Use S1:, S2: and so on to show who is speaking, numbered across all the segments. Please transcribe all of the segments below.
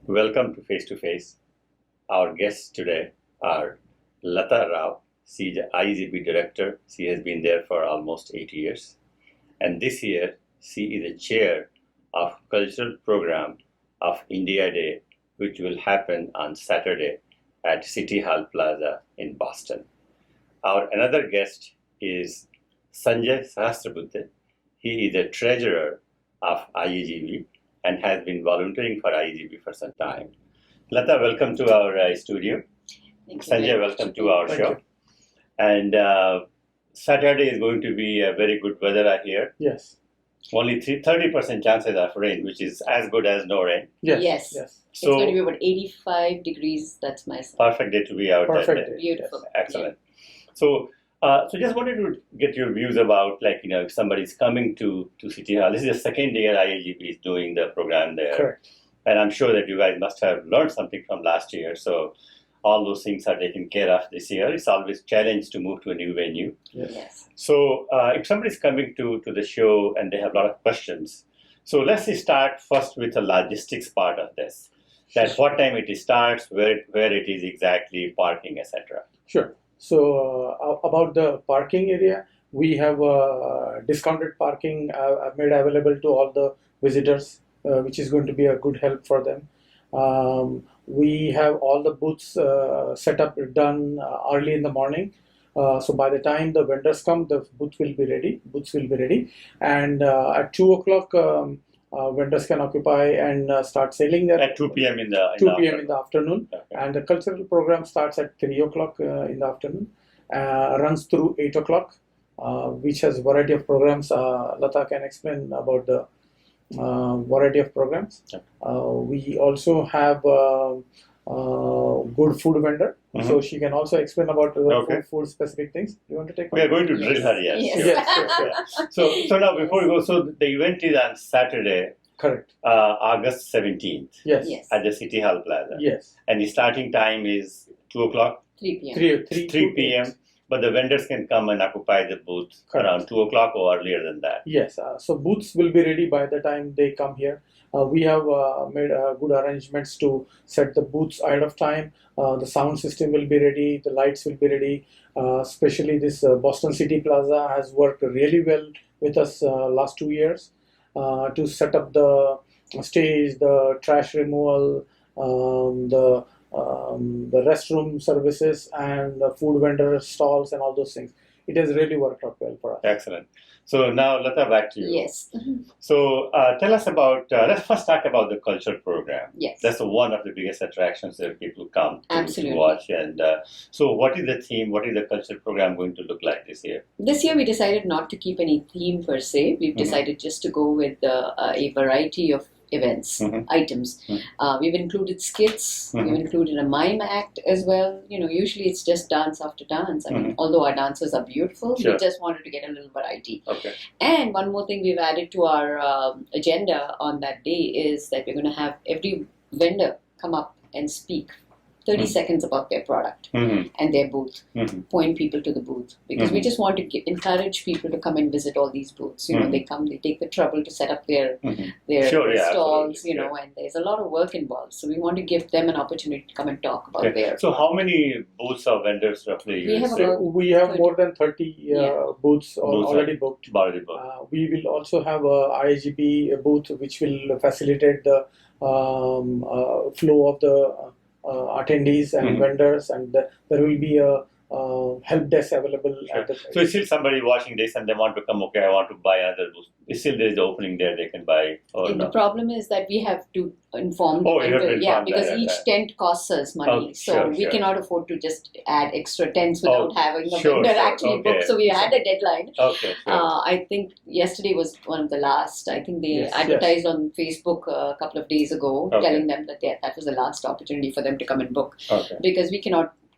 S1: Welcome to Face. Our guests today are Lata Rao. She is the IAGB director. She has been there for almost 8 years. And this year, she is the chair of cultural program of India Day, which will happen on Saturday at City Hall Plaza in Boston. Our another guest is Sanjay Sahasrabudhe. He is the treasurer of IAGB and has been volunteering for IAGB for some time. Lata, welcome to our studio.
S2: Thank you
S1: Sanjay,
S2: very much.
S1: welcome to our
S3: Thank
S1: show.
S3: you.
S1: And Saturday is going to be a very good weather, I hear.
S3: Yes.
S1: Only 30% chances of rain, which is as good as no rain.
S3: Yes.
S2: Yes.
S3: Yes.
S2: It's going to
S1: So,
S2: be about 85 degrees. That's my son.
S1: perfect day to be out that
S3: Perfect
S1: day.
S3: day.
S2: Beautiful.
S1: Excellent. So, just wanted to get your views about, if somebody's coming to City Hall. This is the second year IAGB is doing the program there.
S3: Correct.
S1: And I'm sure that you guys must have learned something from last year. So, all those things are taken care of this year. It's always a challenge to move to a new venue.
S3: Yes.
S2: Yes.
S1: So, if somebody's coming to the show and they have a lot of questions, so let's start first with the logistics part of this. That what time it starts, where it is exactly, parking, etc.
S3: Sure. So about the parking area, we have discounted parking made available to all the visitors, which is going to be a good help for them. We have all the booths set up done early in the morning. So by the time the vendors come, the booth will be ready. Booths will be ready, and at 2 o'clock, vendors can occupy and start selling their
S1: At 2 p.m. in the
S3: 2 p.m. in the afternoon.
S1: Okay.
S3: And the cultural program starts at 3 o'clock in the afternoon, runs through 8 o'clock, which has variety of programs. Lata can explain about the variety of programs.
S1: Okay.
S3: We also have good food vendor, so she can also explain about the
S1: Okay.
S3: food specific things. You want to take
S1: We are going to
S2: Yes.
S1: drill her, yes.
S2: Yes.
S1: sure.
S3: Yes, sure.
S1: So now before we go, so the event is on Saturday,
S3: Correct.
S1: August 17th
S3: Yes.
S2: Yes.
S1: at the City Hall Plaza.
S3: Yes.
S1: And the starting time is 2 o'clock,
S2: 3 p.m.
S1: 3 p.m. But the vendors can come and occupy the booth
S3: Correct.
S1: around 2 o'clock or earlier than that.
S3: Yes, so booths will be ready by the time they come here. We have made good arrangements to set the booths ahead of time. The sound system will be ready, the lights will be ready. Especially this Boston City Plaza has worked really well with us last 2 years to set up the stage, the trash removal, the restroom services, and the food vendor stalls and all those things. It has really worked out well for us.
S1: Excellent. So now, Lata, back to you.
S2: Yes.
S1: So tell us about, let's first talk about the culture program.
S2: Yes.
S1: That's one of the biggest attractions that people come to
S2: Absolutely.
S1: watch. And so what is the theme? What is the culture program going to look like this year?
S2: This year we decided not to keep any theme per se. We've decided just to go with a variety of events, items. We've included skits. We've included a mime act as well. Usually it's just dance after dance. I mean, although our dancers are beautiful,
S1: Sure.
S2: we just wanted to get a little variety.
S1: Okay.
S2: And one more thing we've added to our agenda on that day is that we're going to have every vendor come up and speak 30 seconds about their product and their booth, point people to the booth. Because we just want to encourage people to come and visit all these booths. They come, they take the trouble to set up their
S1: Sure, yeah,
S2: stalls,
S1: absolutely,
S2: and there's a lot of work involved. So we want to give them an opportunity to come and talk about
S1: Okay.
S2: their
S1: So how many booths or vendors roughly
S2: We
S1: you
S2: have
S1: say?
S2: about-
S3: We have
S2: 30.
S3: more than 30 booths already booked.
S1: Already booked.
S3: We will also have a IAGB booth which will facilitate the flow of the attendees and vendors, and there will be a help desk available at the
S1: So it's still somebody watching this and they want to come, okay, I want to buy another booth. Still there is the opening there, they can buy or
S2: And the
S1: no?
S2: problem is that we have to inform
S1: Oh, you have to
S2: vendor-
S1: inform
S2: because
S1: them,
S2: each
S1: yeah.
S2: tent costs us money.
S1: Oh,
S2: So
S1: sure,
S2: we
S1: sure.
S2: cannot afford to just add extra tents without having the
S1: sure,
S2: vendor
S1: sure,
S2: actually
S1: okay.
S2: book. So we had a deadline.
S1: Okay, sure.
S2: I think yesterday was one of the last. I think they
S3: Yes,
S2: advertised on Facebook a couple of days ago,
S1: Okay.
S2: telling them that that was the last opportunity for them to come and book.
S1: Okay.
S2: Because we cannot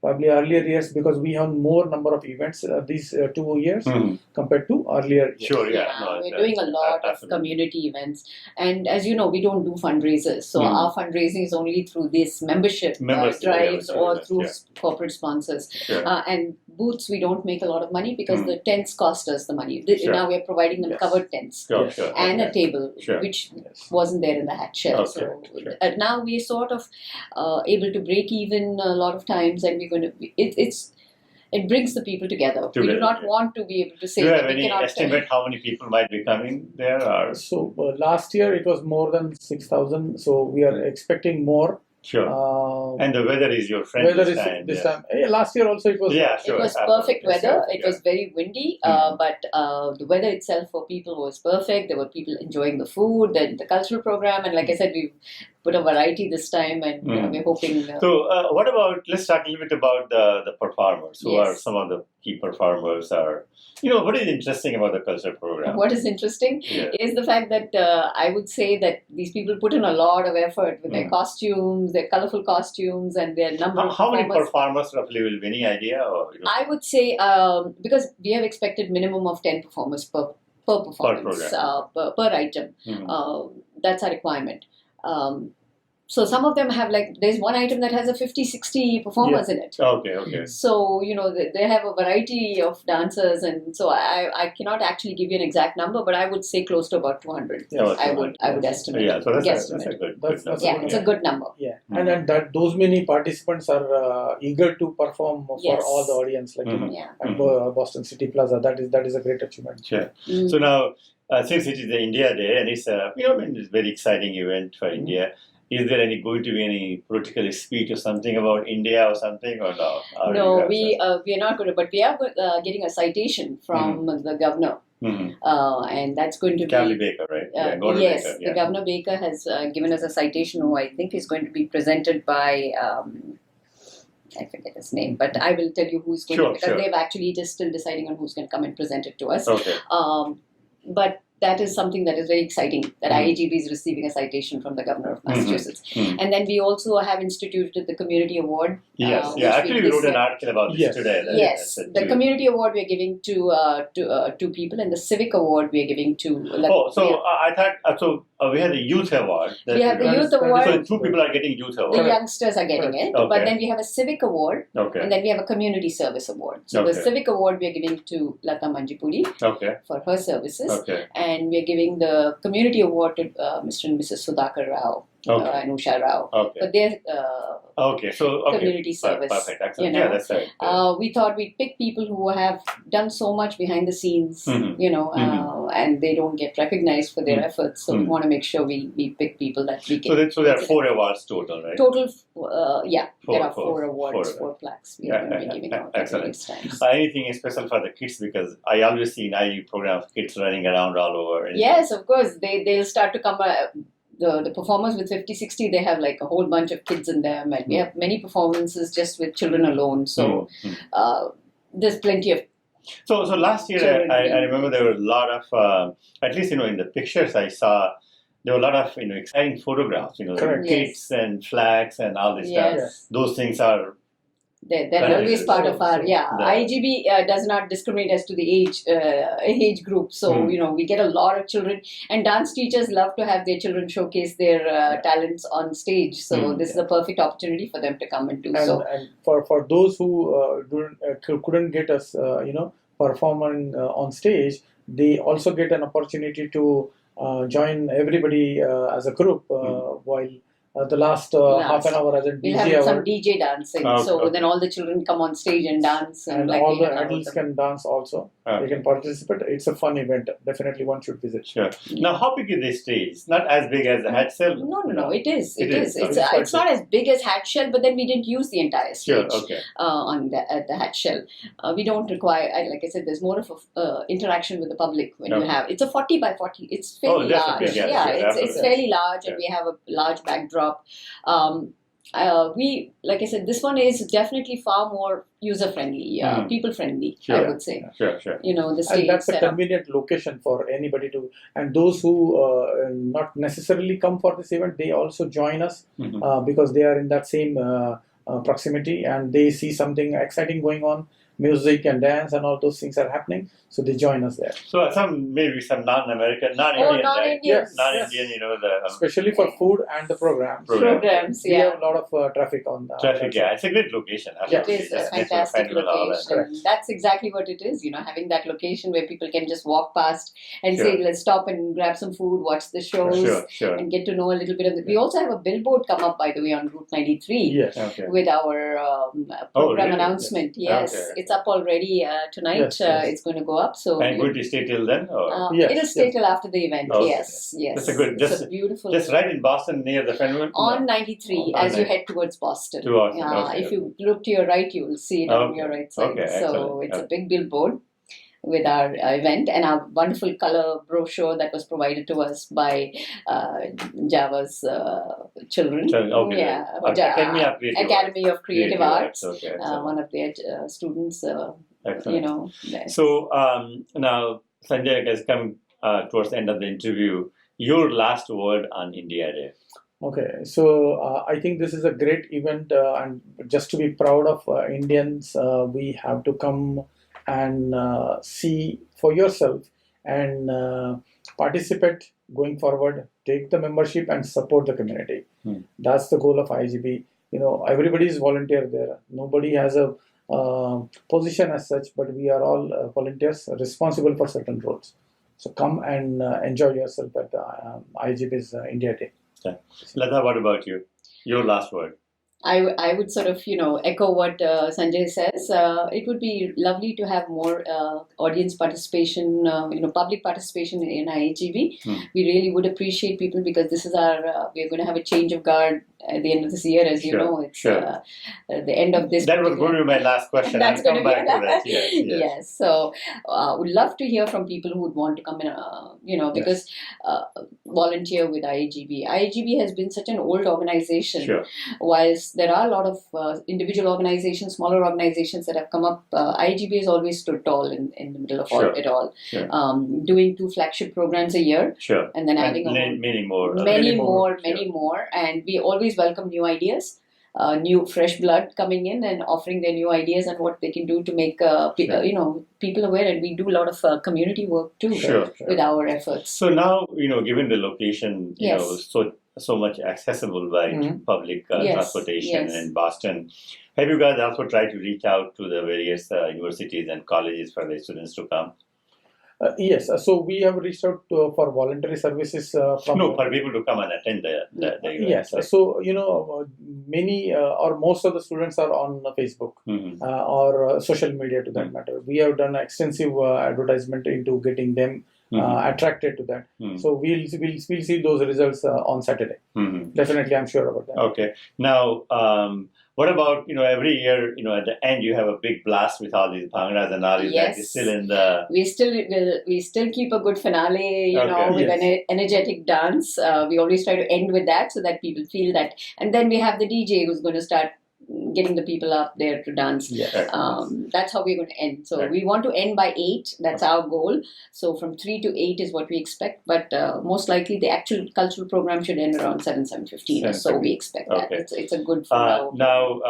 S3: probably earlier years, because we have more number of events these 2 years compared to earlier years.
S1: Sure, yeah.
S2: We're doing a lot of community events. And as you know, we don't do fundraisers. So our fundraising is only through this membership drives or through corporate sponsors.
S1: Sure.
S2: And booths, we don't make a lot of money because the tents cost us the money. Now we're providing them covered tents and a table, which wasn't there in the hat shell. So now we're sort of able to break even a lot of times, and we're going to. It brings the people together. We do not want to be able to say.
S1: Do you have
S2: that
S1: any estimate how many people might be coming there? Or?
S3: So last year it was more than 6,000. So we are expecting more.
S1: Sure. And the weather is your friend this time.
S3: Last year also it was.
S2: It was perfect weather. It was very windy, but the weather itself for people was perfect. There were people enjoying the food and the cultural program, and like I said, we've put a variety this time, and we're hoping.
S1: So, what about? Let's talk a little bit about the performers. Who are some of the key performers? What is interesting about the culture program?
S2: What is interesting is the fact that I would say that these people put in a lot of effort with their costumes, their colorful costumes, and their number of
S1: How many performers roughly will be? Any idea?
S2: I would say because we have expected minimum of 10 performers per performance, per item. That's our requirement. So some of them have there's one item that has a 50-60 performers in it.
S1: Okay.
S2: So, they have a variety of dancers, and so I cannot actually give you an exact number, but I would say close to about 200. I would estimate.
S1: Yeah, so that's a good number.
S2: It's a good number.
S3: Yeah, and then that those many participants are eager to perform for all the audience, at Boston City Plaza. That is a great achievement.
S1: Sure. So now, since it is the India Day, and it's a very exciting event for India. Is there going to be any political speech or something about India or something, or no?
S2: No, we are not going to, but we are getting a citation from the governor. And that's going to
S1: be Baker, right?
S2: Yes,
S1: Baker,
S2: the Governor Baker has given us a citation, who I think is going to be presented by I forget his name, but I will tell you who's going to, because they've actually just still deciding on who's going to come and present it to us.
S1: Okay.
S2: But that is something that is very exciting, that IAGB is receiving a citation from the Governor of Massachusetts. And then we also have instituted the Community Award.
S1: Actually we wrote an article about this today.
S2: The Community Award we are giving to two people, and the Civic Award we are giving to...
S1: I thought... we had the Youth Award.
S2: We have the Youth Award.
S1: So 2 people are getting Youth Award.
S2: The youngsters are getting it. But then we have a Civic Award. And then we have a Community Service Award. So the Civic Award we are giving to Lata for her services. And we are giving the Community Award to Mr. and Mrs. Sudhakar Rao and Usha Rao. But they're community service.
S1: Perfect. Excellent. That's right.
S2: We thought we'd pick people who have done so much behind the scenes, and they don't get recognized for their efforts. So we want to make sure we pick people that we can.
S1: So there are 4 awards total, right?
S2: Total, there are 4 awards, 4 plaques we are going to be giving out.
S1: Excellent. Anything special for the kids? Because I always see in IU program kids running around all over.
S2: Yes, of course. They'll start to come. The performers with 50-60, they have a whole bunch of kids in them, and we have many performances just with children alone. So there's plenty of.
S1: So last year I remember there were a lot of at least in the pictures I saw, there were a lot of exciting photographs. Kids and flags and all this stuff. Those things are.
S2: They're always part of our IAGB does not discriminate as to the age group, so we get a lot of children, and dance teachers love to have their children showcase their talents on stage, so this is a perfect opportunity for them to come and do so.
S3: And for those who couldn't get us performing on stage, they also get an opportunity to join everybody as a group while the last half an hour as a DJ.
S2: We'll have some DJ dancing. Then all the children come on stage and dance.
S3: And all the adults can dance also. They can participate. It's a fun event. Definitely one should visit.
S1: Sure. Now, how big is this stage? It's not as big as the hat shell?
S2: No. It is. It's not as big as hat shell, but then we didn't use the entire stage at the hat shell. We don't require, like I said, there's more of interaction with the public when you have. It's a 40 by 40. It's fairly large. It's fairly large, and we have a large backdrop. We, like I said, this one is definitely far more user-friendly, people-friendly, I would say.
S1: Sure.
S2: The stage
S3: and that's a convenient location for anybody to, and those who not necessarily come for this event, they also join us because they are in that same proximity, and they see something exciting going on, music and dance and all those things are happening, so they join us there.
S1: So maybe some non-American, non-Indian, right?
S2: non-Indians.
S1: Non-Indian,
S3: Especially for food and the programs.
S2: Programs,
S3: We have a lot of traffic on that.
S1: Traffic, yeah. It's a great location.
S2: It is a fantastic location. That's exactly what it is, having that location where people can just walk past and say, let's stop and grab some food, watch the shows, and get to know a little bit of it. We also have a billboard come up, by the way, on Route 93 with our program announcement. Yes, it's up already tonight. It's going to go up. So
S1: and going to stay till then? Or?
S2: It'll stay till after the event. Yes.
S1: That's a good. It's a beautiful. Just right in Boston near the Fenway.
S2: On 93 as you head towards Boston. If you look to your right, you will see it on your right side. So it's a big billboard with our event and our wonderful color brochure that was provided to us by Java's children. Academy of Creative Arts. One of their students.
S1: So now Sanjay has come towards the end of the interview. Your last word on India Day.
S3: Okay, so I think this is a great event, and just to be proud of Indians, we have to come and see for yourself and participate going forward. Take the membership and support the community. That's the goal of IAGB. Everybody is volunteer there. Nobody has a position as such, but we are all volunteers responsible for certain roles. So come and enjoy yourself at IAGB's India Day.
S1: Lata, what about you? Your last word.
S2: I would sort of, echo what Sanjay says. It would be lovely to have more audience participation, public participation in IAGB. We really would appreciate people because this is we're going to have a change of guard at the end of this year, as you know. It's the end of this.
S1: That was going to be my last question.
S2: That's going to be
S1: that.
S2: Yes. So would love to hear from people who would want to come in, because volunteer with IAGB. IAGB has been such an old organization. Whilst there are a lot of individual organizations, smaller organizations that have come up, IAGB has always stood tall in the middle of it all. Doing 2 flagship programs a year. And then adding
S1: many more.
S2: Many more. And we always welcome new ideas. New fresh blood coming in and offering their new ideas and what they can do to make people aware, and we do a lot of community work too with our efforts.
S1: So now given the location, so much accessible by public transportation in Boston, have you guys also tried to reach out to the various universities and colleges for the students to come?
S3: Yes, so we have reached out for voluntary services
S1: for people to come and attend the event.
S3: Yes, so many or most of the students are on Facebook or social media to that matter. We have done extensive advertisement into getting them attracted to that. So we'll see those results on Saturday. Definitely, I'm sure about that.
S1: Okay. Now, what about, every year, at the end you have a big blast with all these bhangras and all. That is still in the...
S2: We still keep a good finale, with an energetic dance. We always try to end with that so that people feel that. And then we have the DJ who's going to start getting the people up there to dance. That's how we're going to end. So we want to end by 8. That's our goal. So from 3 to 8 is what we expect. But most likely the actual cultural program should end around 7:15 or so. We expect that. It's a good finale.
S1: Now,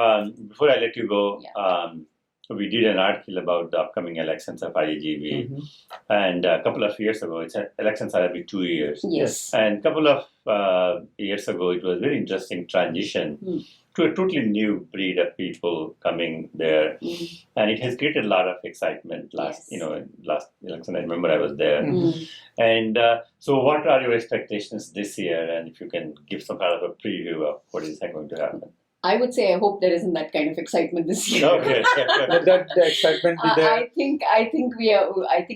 S1: before I let you go, we did an article about the upcoming elections of IAGB. And a couple of years ago, elections are every 2 years.
S2: Yes.
S1: And a couple of years ago, it was a very interesting transition to a totally new breed of people coming there. And it has created a lot of excitement last election. I remember I was there. And so what are your expectations this year? And if you can give some kind of a preview of what is going to happen.
S2: I would say I hope there isn't that kind of excitement this year.
S1: Okay.
S3: Let the excitement be there.
S2: I think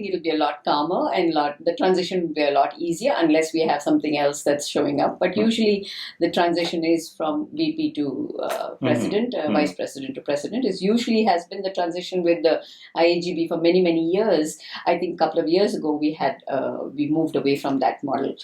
S2: it'll be a lot calmer and the transition will be a lot easier unless we have something else that's showing up. But usually the transition is from VP to president, vice president to president. It usually has been the transition with the IAGB for many, many years. I think a couple of years ago we moved away from that model,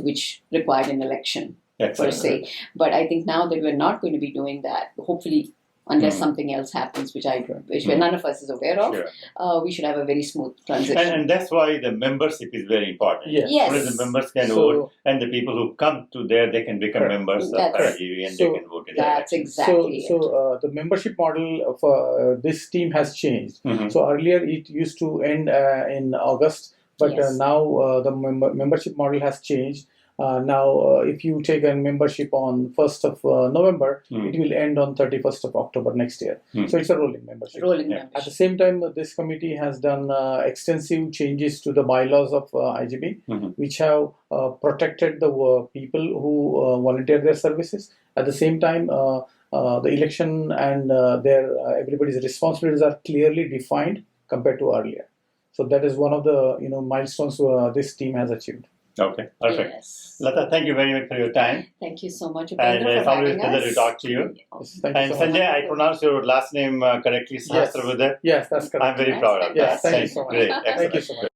S2: which required an election. Per se. But I think now that we're not going to be doing that, hopefully unless something else happens, which none of us is aware of.
S1: Sure.
S2: We should have a very smooth transition.
S1: And that's why the membership is very important.
S3: Yes.
S1: Only the members can vote, and the people who come to there, they can become members of IAGB and they can vote in the
S2: That's
S1: election.
S2: exactly it.
S3: So the membership model of this team has changed. So earlier it used to end in August, but now the membership model has changed. Now, if you take a membership on 1st of November, it will end on 31st of October next year. So it's a rolling membership. At the same time, this committee has done extensive changes to the bylaws of IAGB, which have protected the people who volunteer their services. At the same time, the election and everybody's responsibilities are clearly defined compared to earlier. So that is one of the milestones this team has achieved.
S1: Okay, perfect.
S2: Yes.
S1: Lata, thank you very much for your time.
S2: Thank you so much,
S1: And
S2: Upendra,
S1: it's
S2: for
S1: always a
S2: having
S1: pleasure to
S2: us.
S1: talk to you.
S3: Yes,
S1: And Sanjay, I pronounced your last name correctly, Sahasrabudhe.
S3: Yes, that's correct.
S1: I'm very proud of
S3: Yes,
S1: that.
S3: thank you so much.
S1: Great,
S3: Thank you so much.